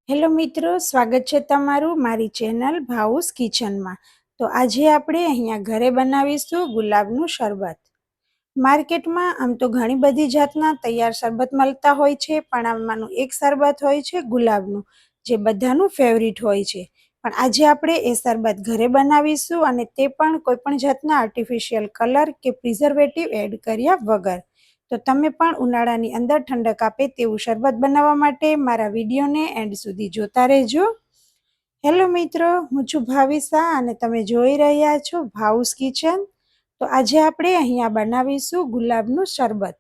Hello મિત્રો, સ્વાગત છે તમારું મારી ચેનલ ભાઉસ કિચનમાં। તો આજે આપણે અહીંયા ઘરે બનાવીશું ગુલાબનું શરબત। માર્કેટમાં આમ તો ઘણી બધી જાતના તૈયાર શરબત મળતા હોય છે, પણ આમાંનું એક શરબત હોય છે ગુલાબનું, જે બધાનું ફેવરિટ હોય છે। પણ આજે આપણે એ શરબત ઘરે બનાવીશું, અને તે પણ કોઈ પણ જાતના આર્ટિફિશિયલ કલર કે પ્રિઝર્વેટિવ એડ કર્યા વગર। તો તમે પણ ઉનાળાની અંદર ઠંડક આપે તેવું શરબત બનાવવા માટે મારા વિડીયોને એન્ડ સુધી જોતા રહેજો। હેલો મિત્રો, હું છું ભાવિસા અને તમે જોઈ રહ્યા છો ભાઉસ કિચન। તો આજે આપણે અહીંયા બનાવીશું ગુલાબનું શરબત।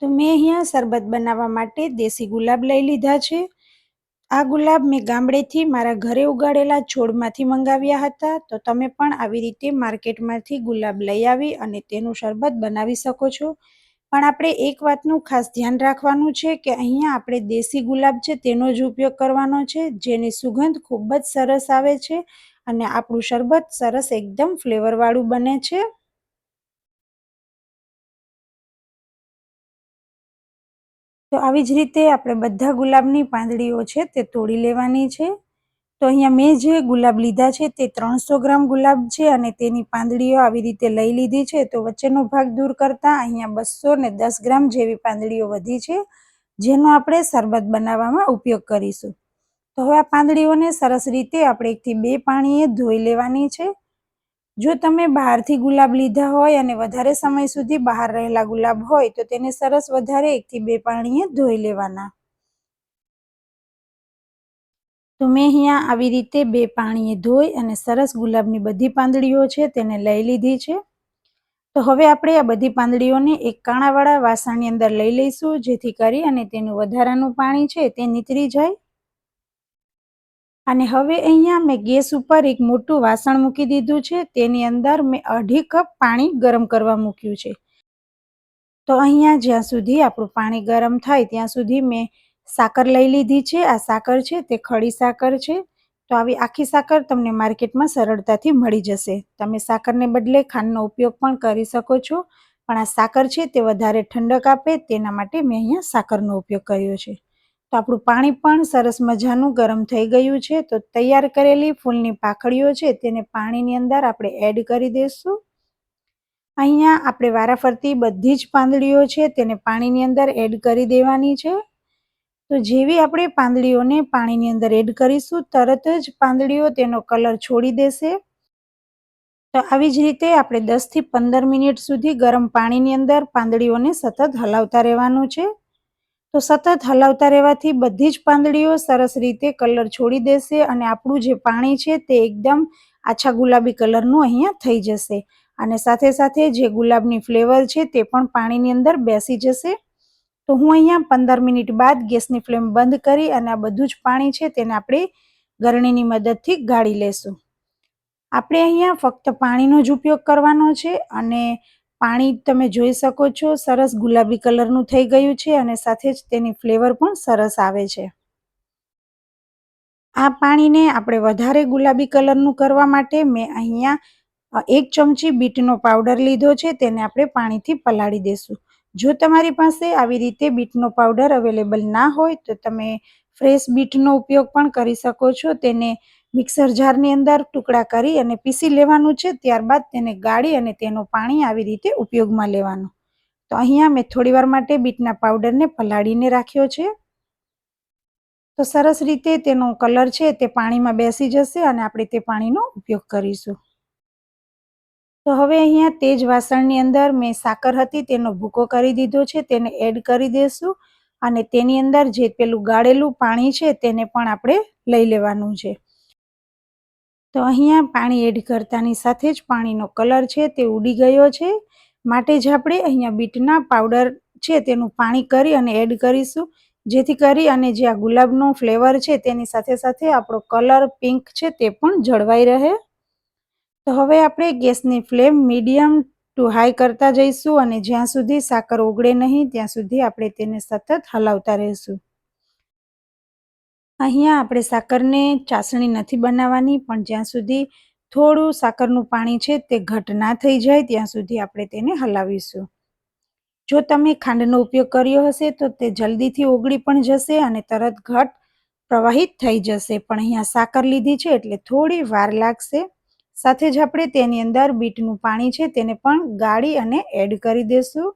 તો મેં અહીંયા શરબત બનાવવા માટે દેશી ગુલાબ લઈ લીધા છે। આ ગુલાબ મેં ગામડેથી મારા ઘરે ઉગાડેલા છોડમાંથી મંગાવ્યા હતા। તો તમે પણ આવી રીતે માર્કેટમાંથી ગુલાબ લઈ આવી અને તેનું શરબત બનાવી શકો છો। પણ આપણે એક વાતનું ખાસ ધ્યાન રાખવાનું છે કે અહીંયા આપણે દેશી ગુલાબ છે તેનો જ ઉપયોગ કરવાનો છે, જેની સુગંધ ખૂબ જ સરસ આવે છે અને આપણું શરબત સરસ એકદમ ફ્લેવરવાળું બને છે। તો આવી જ રીતે આપણે બધા ગુલાબની પાંદડીઓ છે તે તોડી લેવાની છે। તો અહીંયા મેં જે ગુલાબ લીધા છે તે 300 ગ્રામ ગુલાબ છે અને તેની પાંદડીઓ આવી રીતે લઈ લીધી છે। તો વચ્ચેનો ભાગ દૂર કરતા અહીંયા 210 ગ્રામ જેવી પાંદડીઓ વધી છે, જેનો આપણે શરબત બનાવવામાં ઉપયોગ કરીશું। તો હવે આ પાંદડીઓને સરસ રીતે આપણે 1 થી 2 પાણીએ ધોઈ લેવાની છે। જો તમે બહારથી ગુલાબ લીધા હોય અને વધારે સમય સુધી બહાર રહેલા ગુલાબ હોય તો તેને સરસ વધારે 1 થી 2 પાણીએ ધોઈ લેવાના। તો મેં અહીંયા આવી રીતે 2 પાણીએ ધોઈ અને સરસ ગુલાબની બધી પાંદડીઓ છે તેને લઈ લીધી છે। તો હવે આપણે આ બધી પાંદડીઓને એક કાણાવાળા વાસણની અંદર લઈ લઈશું, જેથી કરી અને તેનું વધારાનું પાણી છે તે નીતરી જાય। અને હવે અહીંયા મેં ગેસ ઉપર એક મોટું વાસણ મૂકી દીધું છે, તેની અંદર મેં 1/2 કપ પાણી ગરમ કરવા મૂક્યું છે। તો અહીંયા જ્યાં સુધી આપણું પાણી ગરમ થાય ત્યાં સુધી મેં સાકર લઈ લીધી છે। આ સાકર છે તે ખડી સાકર છે। તો આવી આખી સાકર તમને માર્કેટમાં સરળતાથી મળી જશે। તમે સાકરને બદલે ખાંડનો ઉપયોગ પણ કરી શકો છો, પણ આ સાકર છે તે વધારે ઠંડક આપે તેના માટે મેં અહીંયા સાકરનો ઉપયોગ કર્યો છે। તો આપણું પાણી પણ સરસ મજાનું ગરમ થઈ ગયું છે। તો તૈયાર કરેલી ફૂલની પાંખડીઓ છે તેને પાણીની અંદર આપણે એડ કરી દઈશું। અહીંયા આપણે વારાફરતી બધી જ પાંદડીઓ છે તેને પાણીની અંદર એડ કરી દેવાની છે। તો જેવી આપણે પાંદડીઓને પાણીની અંદર એડ કરીશું, તરત જ પાંદડીઓ તેનો કલર છોડી દેશે। તો આવી જ રીતે આપણે 10 થી 15 મિનિટ સુધી ગરમ પાણીની અંદર પાંદડીઓને સતત હલાવતા રહેવાનું છે। તો સતત હલાવતા રહેવાથી બધી જ પાંદડીઓ સરસ રીતે કલર છોડી દેશે અને આપણું જે પાણી છે તે એકદમ આછા ગુલાબી કલરનું અહીંયા થઈ જશે। અને સાથે સાથે જે ગુલાબની ફ્લેવર છે તે પણ પાણીની અંદર બેસી જશે। તો હું અહીંયા 15 મિનિટ બાદ ગેસની ફ્લેમ બંધ કરી અને આ બધું જ પાણી છે તેને આપણે ગરણીની મદદથી ગાળી લેશું। આપણે અહીંયા ફક્ત પાણીનો જ ઉપયોગ કરવાનો છે અને પાણી તમે જોઈ શકો છો સરસ ગુલાબી કલરનું થઈ ગયું છે અને સાથે જ તેની ફ્લેવર પણ સરસ આવે છે। આ પાણીને આપણે વધારે ગુલાબી કલરનું કરવા માટે મેં અહીંયા 1 ચમચી બીટનો પાવડર લીધો છે, તેને આપણે પાણીથી પલાળી દેશું। જો તમારી પાસે આવી રીતે બીટનો પાવડર અવેલેબલ ના હોય તો તમે ફ્રેશ બીટનો ઉપયોગ પણ કરી શકો છો। તેને મિક્સર જારની અંદર ટુકડા કરી અને પીસી લેવાનું છે, ત્યારબાદ તેને ગાળી અને તેનું પાણી આવી રીતે ઉપયોગમાં લેવાનું। તો અહીંયા મેં થોડીવાર માટે બીટના પાવડરને પલાળીને રાખ્યો છે। તો સરસ રીતે તેનો કલર છે તે પાણીમાં બેસી જશે અને આપણે તે પાણીનો ઉપયોગ કરીશું। તો હવે અહીંયા તે જ વાસણની અંદર મેં સાકર હતી તેનો ભૂકો કરી દીધો છે, તેને એડ કરી દઈશું અને તેની અંદર જે પેલું ગાળેલું પાણી છે તેને પણ આપણે લઈ લેવાનું છે। તો અહીંયા પાણી એડ કરતાની સાથે જ પાણીનો કલર છે તે ઉડી ગયો છે, માટે જ આપણે અહીંયા બીટના પાવડર છે તેનું પાણી કરી અને એડ કરીશું, જેથી કરી અને જે આ ગુલાબનો ફ્લેવર છે તેની સાથે સાથે આપણો કલર પિંક છે તે પણ જળવાઈ રહે। તો હવે આપણે ગેસની ફ્લેમ મીડિયમ ટુ હાઈ કરતા જઈશું અને જ્યાં સુધી સાકર ઓગળે નહીં ત્યાં સુધી આપણે તેને સતત હલાવતા રહીશું। અહીંયા આપણે સાકરને ચાસણી નથી બનાવવાની, પણ જ્યાં સુધી થોડું સાકરનું પાણી છે તે ઘટ ના થઈ જાય ત્યાં સુધી આપણે તેને હલાવીશું। જો તમે ખાંડનો ઉપયોગ કર્યો હશે તો તે જલ્દીથી ઓગળી પણ જશે અને તરત ઘટ પ્રવાહિત થઈ જશે, પણ અહીંયા સાકર લીધી છે એટલે થોડી વાર લાગશે. સાથે જ આપણે તેની અંદર બીટનું પાણી છે તેને પણ ગાળી અને એડ કરી દેશું.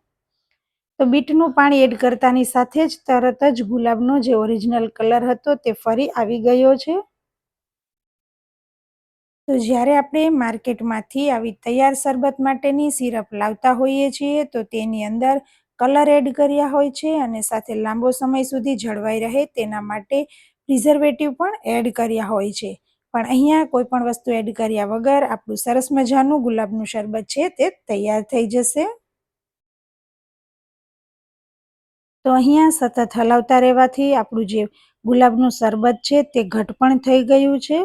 તો બીટનું પાણી એડ કરતાની સાથે જ તરત જ ગુલાબનો જે ઓરિજિનલ કલર હતો તે ફરી આવી ગયો છે. તો જ્યારે આપણે માર્કેટમાંથી આવી તૈયાર શરબત માટેની સિરપ લાવતા હોઈએ છીએ તો તેની અંદર કલર એડ કર્યા હોય છે અને સાથે લાંબો સમય સુધી જળવાઈ રહે તેના માટે પ્રિઝર્વેટિવ પણ એડ કર્યા હોય છે. પણ અહીંયા કોઈ પણ વસ્તુ એડ કર્યા વગર આપણું સરસ મજાનું ગુલાબનું શરબત છે તે તૈયાર થઈ જશે. તો અહીંયા સતત હલાવતા રહેવાથી આપણું જે ગુલાબનું શરબત છે તે ઘટ પણ થઈ ગયું છે.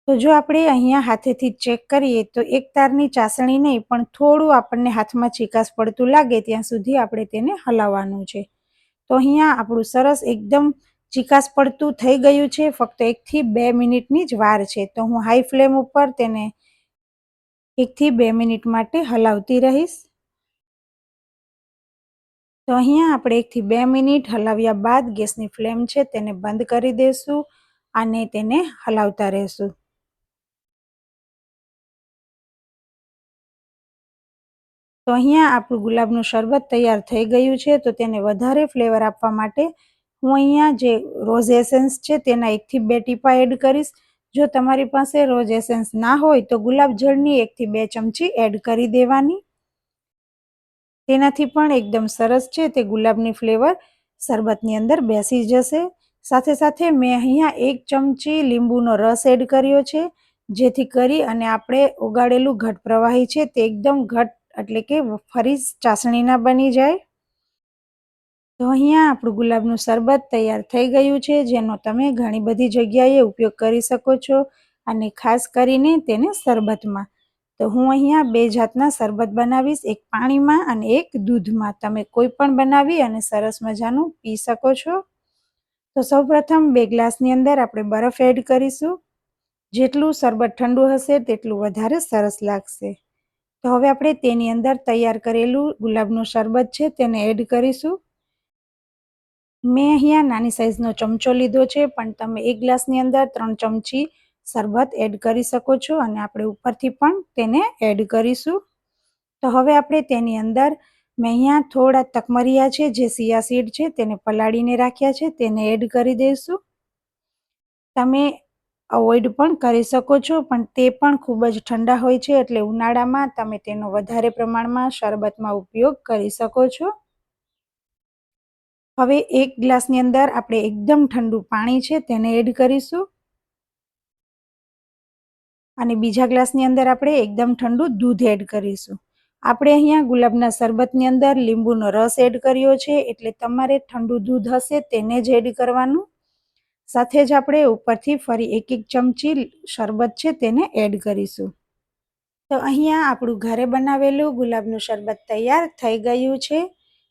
તો જો આપણે અહીંયા હાથેથી ચેક કરીએ તો એક તારની ચાસણી નહીં પણ થોડું આપણને હાથમાં ચીકાશ પડતું લાગે ત્યાં સુધી આપણે તેને હલાવવાનું છે. તો અહીંયા આપણું સરસ એકદમ ચીકાશ પડતું થઈ ગયું છે. ફક્ત 1 થી 2 મિનિટની જ વાર છે. તો હું હાઈ ફ્લેમ ઉપર તેને 1 થી 2 મિનિટ માટે હલાવતી રહીશ. તો અહીંયા આપણે 1 થી 2 મિનિટ હલાવ્યા બાદ ગેસની ફ્લેમ છે તેને બંધ કરી દઈશું અને તેને હલાવતા રહેશું. તો અહીંયા આપણું ગુલાબનું શરબત તૈયાર થઈ ગયું છે. તો તેને વધારે ફ્લેવર આપવા માટે હું અહીંયા જે રોઝ એસેન્સ છે તેના 1 થી 2 ટીપા એડ કરીશ. જો તમારી પાસે રોઝ એસેન્સ ના હોય તો ગુલાબ જળની 1 થી 2 ચમચી એડ કરી દેવાની. તેનાથી પણ એકદમ સરસ છે તે ગુલાબની ફ્લેવર શરબતની અંદર બેસી જશે. સાથે સાથે મેં અહીંયા 1 ચમચી લીંબુનો રસ એડ કર્યો છે, જેથી કરી અને આપણે ઓગાળેલું ઘટ પ્રવાહી છે તે એકદમ ઘટ એટલે કે ફરી ચાસણી ના બની જાય. તો અહીંયા આપણું ગુલાબનું શરબત તૈયાર થઈ ગયું છે, જેનો તમે ઘણી બધી જગ્યાએ ઉપયોગ કરી શકો છો અને ખાસ કરીને તેને શરબતમાં. તો હું અહીંયા 2 જાતના શરબત બનાવીશ, એક પાણીમાં અને એક દૂધમાં. તમે કોઈ પણ બનાવી અને સરસ મજાનું પી શકો છો. તો સૌપ્રથમ 2 ગ્લાસની અંદર આપણે બરફ એડ કરીશું. જેટલું શરબત ઠંડુ હશે તેટલું વધારે સરસ લાગશે. તો હવે આપણે તેની અંદર તૈયાર કરેલું ગુલાબનું શરબત છે તેને એડ કરીશું. મેં અહીંયા નાની સાઈઝનો ચમચો લીધો છે, પણ તમે 1 ગ્લાસની અંદર 3 ચમચી શરબત એડ કરી શકો છો અને આપણે ઉપરથી પણ તેને એડ કરીશું. તો હવે આપણે તેની અંદર મેં અહીંયા થોડા તકમરિયા છે જે સિયા સીડ છે તેને પલાળીને રાખ્યા છે તેને એડ કરી દઈશું. તમે અવોઇડ પણ કરી શકો છો, પણ તે પણ ખૂબ જ ઠંડા હોય છે એટલે ઉનાળામાં તમે તેનો વધારે પ્રમાણમાં શરબતમાં ઉપયોગ કરી શકો છો. હવે 1 ગ્લાસની અંદર આપણે એકદમ ઠંડુ પાણી છે તેને એડ કરીશું અને બીજા ગ્લાસની અંદર આપણે એકદમ ઠંડુ દૂધ એડ કરીશું. આપણે અહીંયા ગુલાબના શરબતની અંદર લીંબુનો રસ એડ કર્યો છે એટલે તમારે ઠંડુ દૂધ હશે તેને જ એડ કરવાનું. સાથે જ આપણે ઉપરથી ફરી 1 ચમચી શરબત છે તેને એડ કરીશું. તો અહીંયા આપણું ઘરે બનાવેલું ગુલાબનું શરબત તૈયાર થઈ ગયું છે.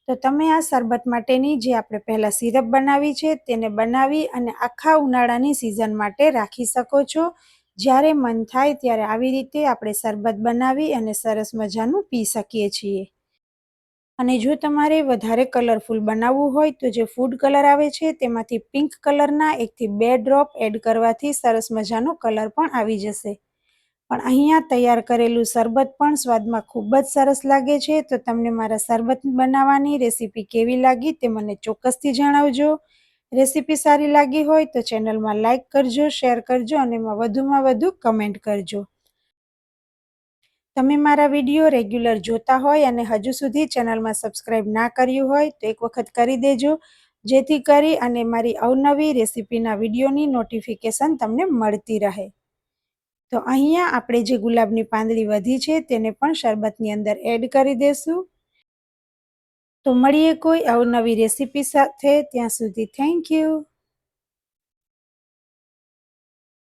તો તમે આ શરબત માટેની જે આપણે પહેલાં સિરપ બનાવી છે તેને બનાવી અને આખા ઉનાળાની સિઝન માટે રાખી શકો છો. જ્યારે મન થાય ત્યારે આવી રીતે આપણે શરબત બનાવી અને સરસ મજાનું પી શકીએ છીએ. અને જો તમારે વધારે કલરફુલ બનાવવું હોય તો જે ફૂડ કલર આવે છે તેમાંથી પિંક કલરના 1 થી 2 ડ્રોપ એડ કરવાથી સરસ મજાનો કલર પણ આવી જશે. પણ અહીંયા તૈયાર કરેલું શરબત પણ સ્વાદમાં ખૂબ જ સરસ લાગે છે. તો તમને મારા શરબત બનાવવાની રેસીપી કેવી લાગી તે મને ચોક્કસથી જણાવજો. રેસીપી સારી લાગી હોય તો ચેનલમાં લાઇક કરજો, શેર કરજો અને વધુમાં વધુ કમેન્ટ કરજો. તમે મારા વિડીયો રેગ્યુલર જોતા હોય અને હજુ સુધી ચેનલમાં સબસ્ક્રાઈબ ના કર્યું હોય તો એક વખત કરી દેજો, જેથી કરી અને મારી અવનવી રેસીપીના વિડીયોની નોટિફિકેશન તમને મળતી રહે. તો અહીંયા આપણે જે ગુલાબની પાંદડી વધી છે તેને પણ શરબતની અંદર એડ કરી દેશું. તો મળીએ કોઈ અવનવી રેસીપી સાથે. ત્યાં સુધી થેન્ક યુ.